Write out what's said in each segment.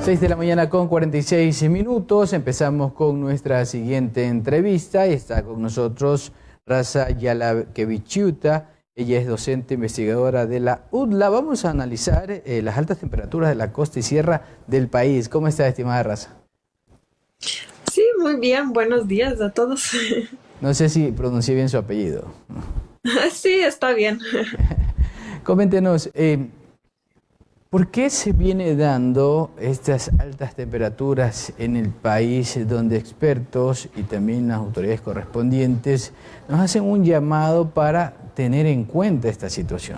6 de la mañana con 46 minutos. Empezamos con nuestra siguiente entrevista. Está con nosotros Raza Yalakevichiuta. Ella es docente investigadora de la UDLA. Vamos a analizar las altas temperaturas de la costa y sierra del país. ¿Cómo está, estimada Raza? Sí, muy bien. Buenos días a todos. No sé si pronuncié bien su apellido. Sí, está bien. Coméntenos, ¿por qué se viene dando estas altas temperaturas en el país donde expertos y también las autoridades correspondientes nos hacen un llamado para tener en cuenta esta situación?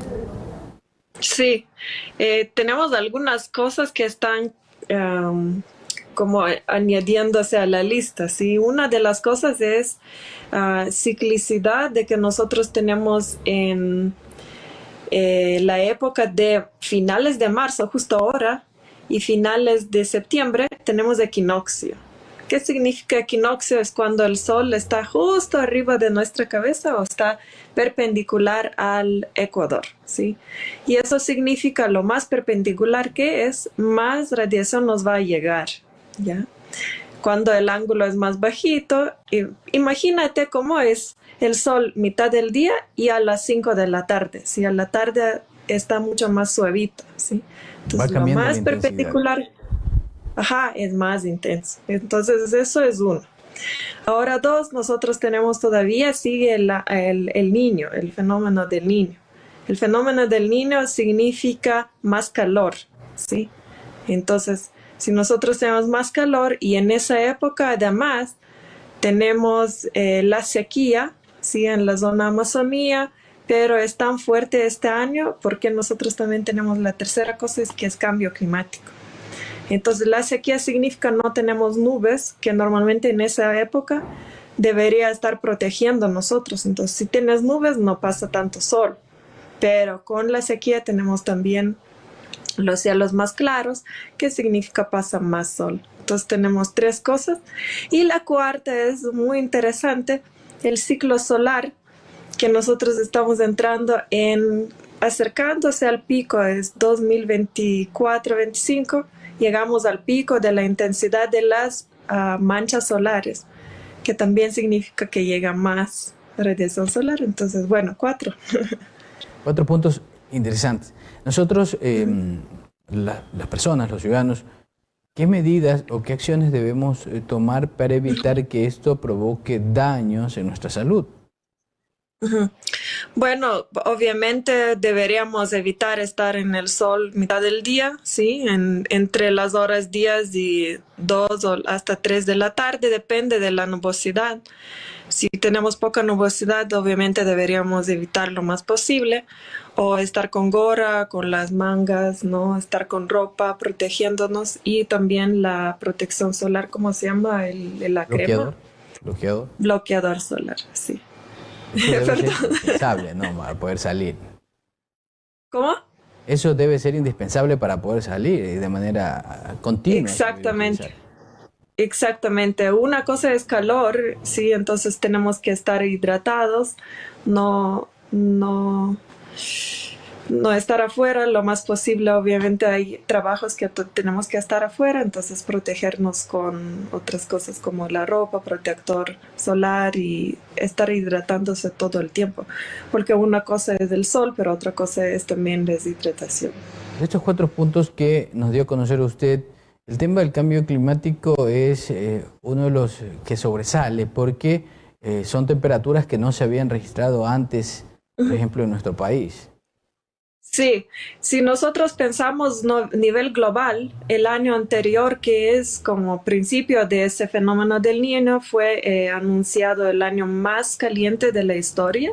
Sí, tenemos algunas cosas que están como añadiéndose a la lista. Sí, una de las cosas es ciclicidad de que nosotros tenemos en la época de finales de marzo, justo ahora, y finales de septiembre, tenemos equinoccio. ¿Qué significa equinoccio? Es cuando el sol está justo arriba de nuestra cabeza o está perpendicular al ecuador, ¿sí? Y eso significa lo más perpendicular que es, más radiación nos va a llegar, ¿ya? Cuando el ángulo es más bajito, imagínate cómo es el sol mitad del día y a las 5 de la tarde. ¿Sí? A la tarde está mucho más suavito. ¿Sí? Entonces, lo más perpendicular, es más intenso. Entonces, eso es uno. Ahora, dos, nosotros tenemos todavía, sigue el niño, el fenómeno del niño. El fenómeno del niño significa más calor. ¿Sí? Entonces, si nosotros tenemos más calor y en esa época además tenemos la sequía, ¿sí? En la zona Amazonía, pero es tan fuerte este año porque nosotros también tenemos la tercera cosa que es cambio climático. Entonces la sequía significa no tenemos nubes, que normalmente en esa época debería estar protegiendo a nosotros. Entonces si tienes nubes no pasa tanto sol, pero con la sequía tenemos también los cielos más claros, que significa pasa más sol. Entonces tenemos tres cosas. Y la cuarta es muy interesante, el ciclo solar, que nosotros estamos entrando acercándose al pico, es 2024-25, llegamos al pico de la intensidad de las manchas solares, que también significa que llega más radiación solar. Entonces, bueno, 4. 4 puntos interesantes. Nosotros, las personas, los ciudadanos, ¿qué medidas o qué acciones debemos tomar para evitar que esto provoque daños en nuestra salud? Bueno, obviamente deberíamos evitar estar en el sol mitad del día, ¿sí? Entre las horas 10 y 2 o hasta 3 de la tarde, depende de la nubosidad. Si tenemos poca nubosidad, obviamente deberíamos evitar lo más posible, o estar con gorra, con las mangas, ¿no? Estar con ropa, protegiéndonos, y también la protección solar, ¿cómo se llama? La crema. Bloqueador. Bloqueador solar, sí. Eso debe ser indispensable, ¿no? Para poder salir. ¿Cómo? Eso debe ser indispensable para poder salir de manera continua. Exactamente. Exactamente. Una cosa es calor, sí, entonces tenemos que estar hidratados, no estar afuera lo más posible. Obviamente hay trabajos que tenemos que estar afuera, entonces protegernos con otras cosas como la ropa, protector solar y estar hidratándose todo el tiempo, porque una cosa es el sol, pero otra cosa es también deshidratación. De estos 4 puntos que nos dio a conocer usted, el tema del cambio climático es uno de los que sobresale porque son temperaturas que no se habían registrado antes, por ejemplo, en nuestro país. Sí, si nosotros pensamos a nivel global, el año anterior, que es como principio de ese fenómeno del Niño, fue anunciado el año más caliente de la historia,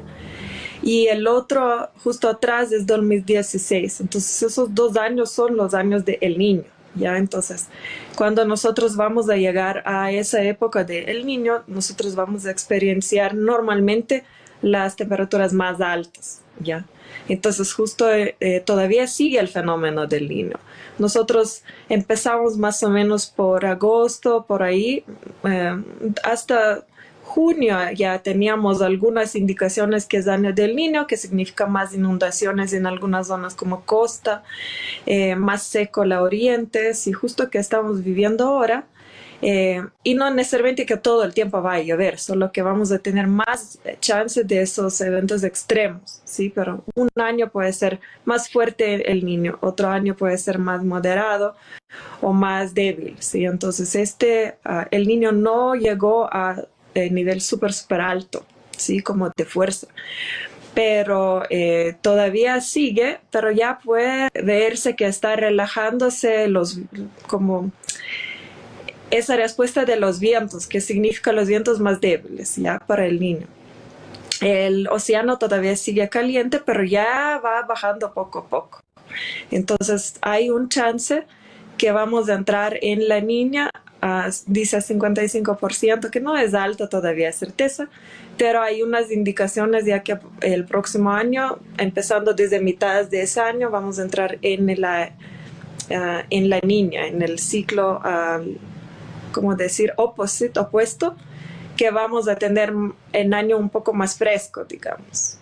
y el otro justo atrás es 2016. Entonces esos 2 años son los años de El Niño. ¿Ya? Entonces, cuando nosotros vamos a llegar a esa época de El Niño, nosotros vamos a experienciar normalmente las temperaturas más altas, ¿ya? Entonces, justo todavía sigue el fenómeno del Niño. Nosotros empezamos más o menos por agosto, por ahí, hasta junio ya teníamos algunas indicaciones que es año del Niño, que significa más inundaciones en algunas zonas como costa, más seco la oriente, sí, justo que estamos viviendo ahora. Y no necesariamente que todo el tiempo va a llover, solo que vamos a tener más chances de esos eventos extremos, ¿sí? Pero un año puede ser más fuerte el Niño, otro año puede ser más moderado o más débil, ¿sí? Entonces el Niño no llegó a nivel súper alto, ¿sí? Como de fuerza. Pero todavía sigue, pero ya puede verse que está relajándose como esa respuesta de los vientos, que significa los vientos más débiles, ya para el Niño. El océano todavía sigue caliente, pero ya va bajando poco a poco. Entonces hay un chance que vamos a entrar en la Niña, dice 55%, que no es alto todavía, es certeza, pero hay unas indicaciones ya que el próximo año, empezando desde mitad de ese año, vamos a entrar en la Niña, en el ciclo como decir, opuesto, que vamos a tener en año un poco más fresco, digamos.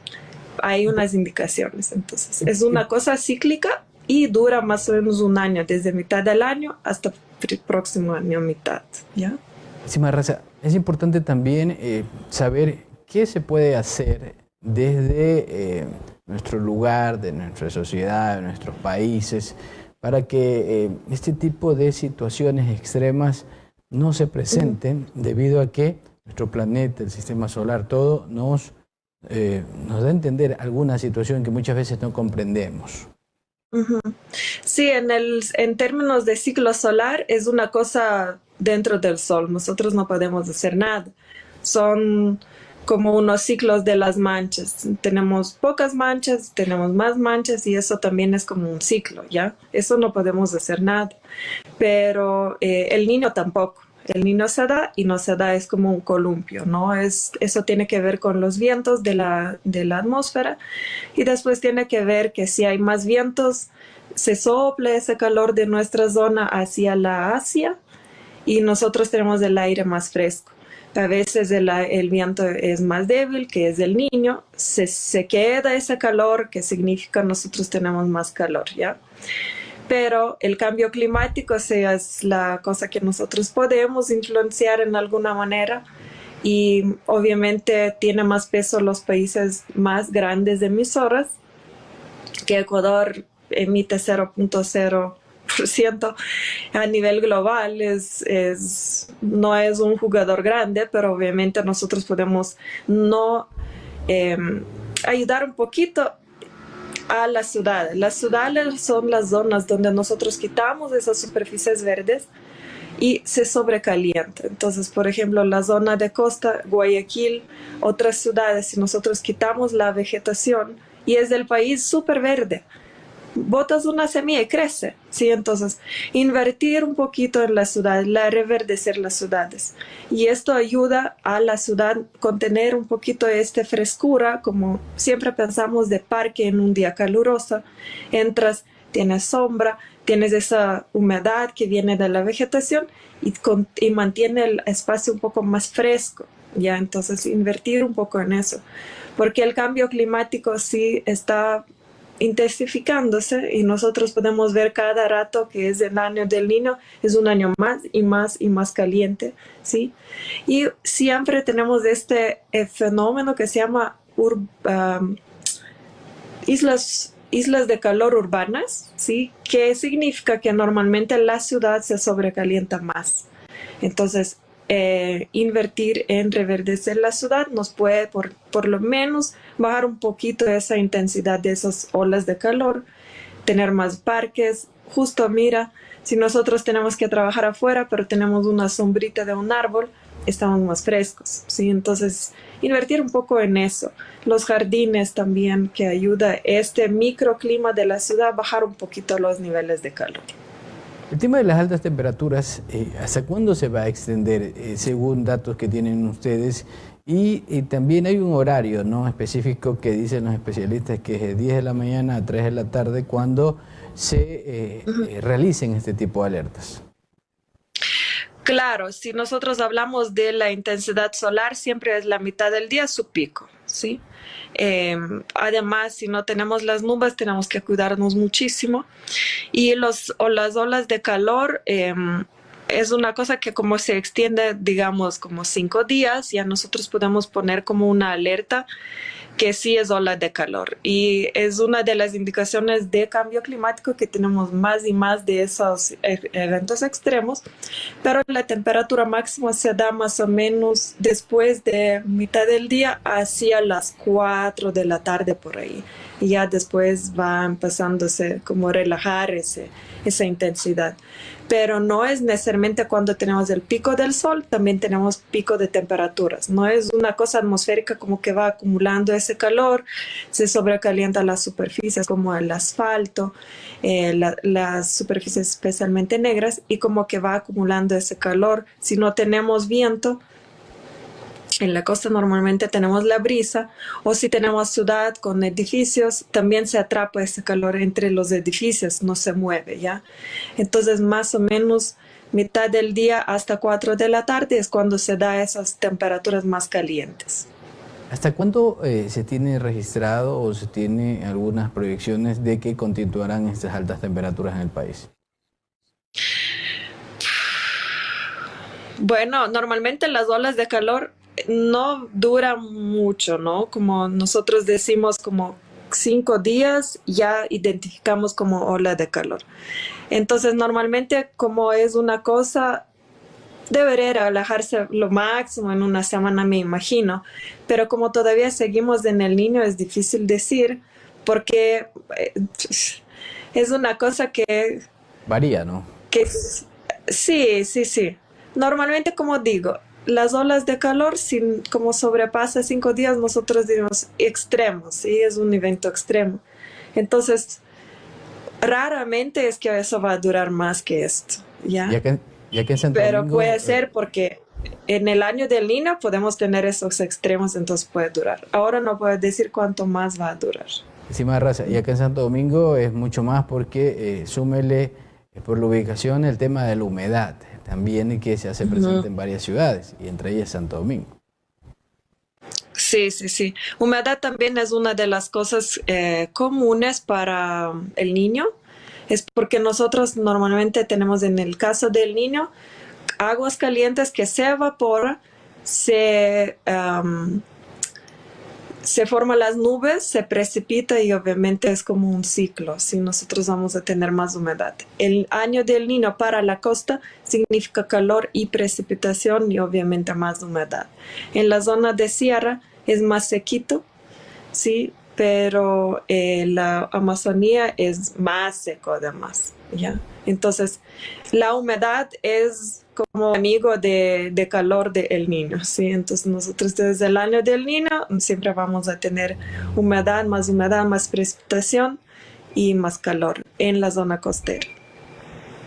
Hay unas indicaciones, entonces. Es una cosa cíclica y dura más o menos un año, desde mitad del año hasta el próximo año mitad, ¿ya? Sí, Raza, es importante también saber qué se puede hacer desde nuestro lugar, de nuestra sociedad, de nuestros países, para que este tipo de situaciones extremas no se presenten, debido a que nuestro planeta, el sistema solar, todo nos da a entender alguna situación que muchas veces no comprendemos. Sí, en términos de ciclo solar es una cosa dentro del Sol. Nosotros no podemos hacer nada. Son como unos ciclos de las manchas. Tenemos pocas manchas, tenemos más manchas y eso también es como un ciclo, ¿ya? Eso no podemos hacer nada. Pero el Niño tampoco. El Niño se da y no se da, es como un columpio, ¿no? Eso tiene que ver con los vientos de la atmósfera y después tiene que ver que si hay más vientos, se sopla ese calor de nuestra zona hacia la Asia y nosotros tenemos el aire más fresco. A veces el viento es más débil, que es el Niño, se queda ese calor, que significa nosotros tenemos más calor, ¿ya? Pero el cambio climático es la cosa que nosotros podemos influenciar en alguna manera y obviamente tiene más peso los países más grandes emisoras, que Ecuador emite 0.0% a nivel global, no es un jugador grande, pero obviamente nosotros podemos ayudar un poquito a las ciudades. Las ciudades son las zonas donde nosotros quitamos esas superficies verdes y se sobrecalienta. Entonces, por ejemplo, la zona de costa, Guayaquil, otras ciudades, si nosotros quitamos la vegetación y es del país súper verde, botas una semilla y crece, ¿sí? Entonces, invertir un poquito en las ciudades, reverdecer las ciudades. Y esto ayuda a la ciudad a contener un poquito esta frescura, como siempre pensamos de parque en un día caluroso. Entras, tienes sombra, tienes esa humedad que viene de la vegetación y mantiene el espacio un poco más fresco, ¿ya? Entonces, invertir un poco en eso. Porque el cambio climático sí está intensificándose y nosotros podemos ver cada rato que es el año del Niño, es un año más y más y más caliente, ¿sí? Y siempre tenemos este fenómeno que se llama islas de calor urbanas, ¿sí? Que significa que normalmente la ciudad se sobrecalienta más. Entonces, invertir en reverdecer la ciudad nos puede por lo menos bajar un poquito esa intensidad de esas olas de calor, tener más parques. Justo mira, si nosotros tenemos que trabajar afuera, pero tenemos una sombrita de un árbol, estamos más frescos, ¿sí? Entonces, invertir un poco en eso. Los jardines también, que ayuda este microclima de la ciudad a bajar un poquito los niveles de calor. El tema de las altas temperaturas, ¿hasta cuándo se va a extender, según datos que tienen ustedes? Y también hay un horario, ¿no?, específico que dicen los especialistas, que es de 10 de la mañana a 3 de la tarde, cuando se realicen este tipo de alertas. Claro, si nosotros hablamos de la intensidad solar, siempre es la mitad del día su pico, ¿sí? Además, si no tenemos las nubes, tenemos que cuidarnos muchísimo. Y las olas de calor es una cosa que como se extiende, digamos, como 5 días, ya nosotros podemos poner como una alerta que sí es ola de calor. Y es una de las indicaciones de cambio climático que tenemos más y más de esos eventos extremos, pero la temperatura máxima se da más o menos después de mitad del día hacia las 4 de la tarde por ahí. Y ya después va empezándose como a relajar esa intensidad. Pero no es necesariamente cuando tenemos el pico del sol, también tenemos pico de temperaturas. No es una cosa atmosférica como que va acumulando ese calor, se sobrecalienta las superficies como el asfalto, las superficies especialmente negras, y como que va acumulando ese calor. Si no tenemos viento, en la costa normalmente tenemos la brisa, o si tenemos ciudad con edificios, también se atrapa ese calor entre los edificios, no se mueve, ¿ya? Entonces, más o menos mitad del día hasta 4 de la tarde es cuando se da esas temperaturas más calientes. ¿Hasta cuándo se tiene registrado o se tiene algunas proyecciones de que continuarán estas altas temperaturas en el país? Bueno, normalmente las olas de calor no duran mucho, ¿no? Como nosotros decimos, como 5 días ya identificamos como ola de calor. Entonces, normalmente como es una cosa, debería relajarse lo máximo en una semana, me imagino. Pero como todavía seguimos en el Niño, es difícil decir, porque es una cosa Varía, ¿no? sí, sí, sí. Normalmente, como digo, las olas de calor, si como sobrepasa 5 días, nosotros decimos extremos, ¿sí? Es un evento extremo. Entonces, raramente es que eso va a durar más que esto, ¿ya? Ya que en Santo Pero Domingo, puede ser porque en el año del Niño podemos tener esos extremos, entonces puede durar. Ahora no puedo decir cuánto más va a durar. encima de raza, ya que en Santo Domingo es mucho más porque súmele por la ubicación el tema de la humedad, también que se hace presente en varias ciudades y entre ellas Santo Domingo. Sí, sí, sí. Humedad también es una de las cosas comunes para el Niño. Es porque nosotros normalmente tenemos, en el caso del Niño, aguas calientes que se evaporan, se forman las nubes, se precipita y obviamente es como un ciclo, si nosotros vamos a tener más humedad. El año del Niño para la costa significa calor y precipitación y obviamente más humedad. En la zona de sierra es más sequito, sí, pero la Amazonía es más seco además, ¿ya? Entonces, la humedad es como amigo de calor del Niño, ¿sí? Entonces, nosotros desde el año del Niño siempre vamos a tener humedad, más precipitación y más calor en la zona costera.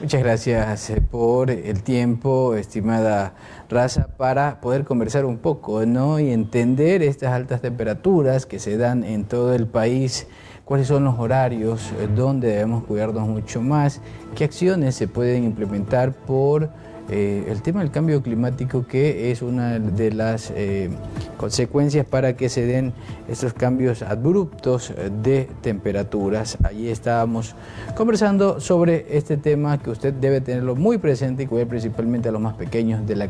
Muchas gracias por el tiempo, estimada Raza, para poder conversar un poco, ¿no? Y entender estas altas temperaturas que se dan en todo el país, cuáles son los horarios, dónde debemos cuidarnos mucho más, qué acciones se pueden implementar por el tema del cambio climático, que es una de las consecuencias para que se den estos cambios abruptos de temperaturas. Allí estábamos conversando sobre este tema que usted debe tenerlo muy presente y cuidar principalmente a los más pequeños de la